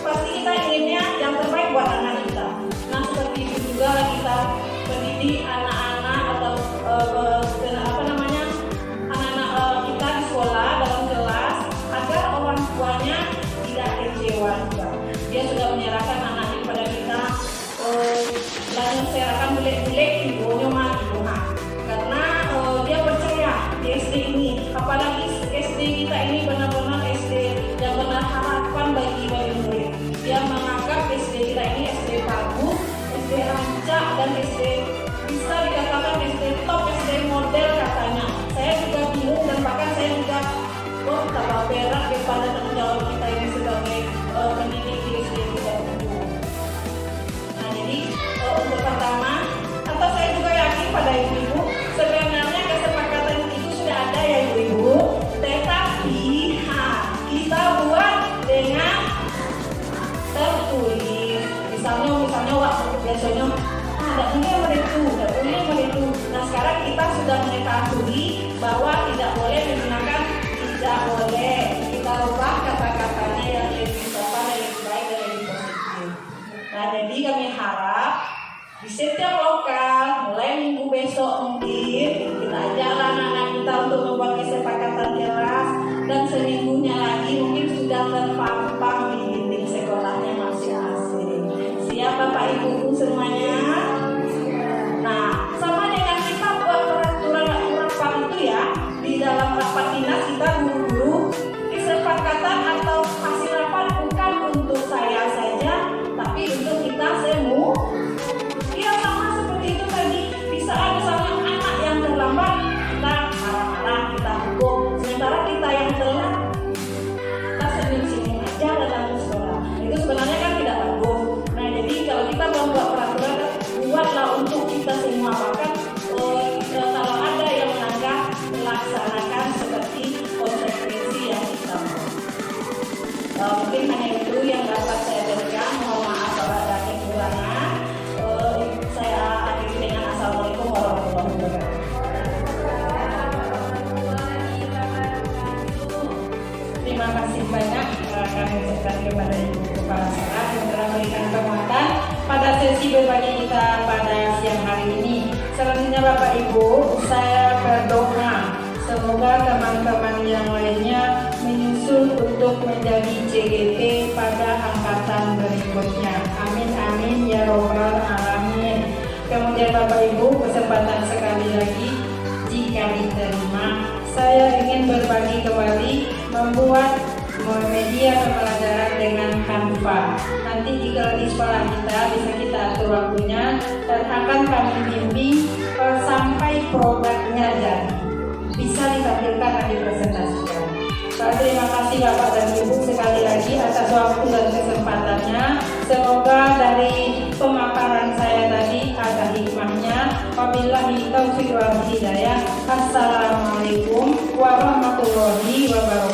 pasti kita inginnya yang terbaik buat anak kita. Nah, seperti itu juga kita pendidik anak-anak atau anak-anak kita di sekolah dalam kelas agar orang tuanya tidak kecewa juga. Dia sudah menyerahkan anaknya kepada kita, dan serahkan bulik-bulik ibunya mah karena dia percaya di SD ini, apalagi SD kita ini benar-benar SD yang benar harapan bagi murid. Dia menganggap SD kita ini SD bagus, SD rancak, dan SD bisa dikatakan SD top, SD model katanya. Saya juga bingung dan bahkan saya juga tambah berat daripada tanggung jawab kita ini sebagai pendidik di SD kita. Nah, jadi untuk pertama, atau saya juga yakin pada ibu-ibu, sebenarnya kesepakatan itu sudah ada ya ibu-ibu, tetapi kita buat dengan tertulis. Misalnya waktu biasanya tidak boleh itu. Nah, sekarang kita sudah mengetahui bahwa tidak boleh menggunakan tidak boleh. Kita ubah kata-katanya yang lebih sopan, lebih baik, dan lebih positif. Nah, jadi kami harap di setiap lokal mulai minggu besok mungkin kita ajaklah anak-anak kita untuk membuat kesepakatan kelas, dan seminggunya lagi mungkin sudah terpampang di dinding sekolahnya masing-masing. Siap Bapak Ibu semuanya? Nah, sama dengan kita buat peraturan itu ya, di dalam rapat dinas kita guru-guru, kesepakatan atau hasil rapat bukan untuk saya saja, tapi untuk kita semua. Ya, sama seperti itu tadi. Bisa ada sama anak yang terlambat, kita marah-marah, kita hukum. Sementara kita yang telat, kita senyum-senyum aja datang ke sekolah. Itu sebenarnya kan tidak bagus. Nah, jadi kalau kita membuat peraturan, buatlah untuk kita semua. Bahkan kalau ada yang melanggar, laksanakan seperti konsekuensi yang kita mau. Mungkin hanya itu yang dapat saya berikan. Mohon maaf kalau ada kekurangan. Saya akhiri dengan assalamualaikum warahmatullahi wabarakatuh. Terima kasih banyak kami ucapkan kepada Ibu Kepala Sekolah yang telah memberikan penguatan pada sesi berbagi kita pada siang hari ini. Selanjutnya Bapak Ibu, saya berdoa semoga teman-teman yang lainnya menyusul untuk menjadi CGP pada angkatan berikutnya. Amin amin ya robbal alamin. Kemudian Bapak Ibu, kesempatan sekali lagi jika diterima, saya ingin berbagi kembali membuat media pembelajaran dengan Canva. Nanti jika di sekolah kita bisa kita atur waktunya dan akan kami bimbing sampai produknya jadi bisa ditampilkan dan dipresentasikan. Terima kasih Bapak dan Ibu sekali lagi atas waktu dan kesempatannya. Semoga dari pemaparan saya tadi ada hikmahnya. Wabillahi taufiq wal hidayah. Assalamualaikum warahmatullahi wabarakatuh.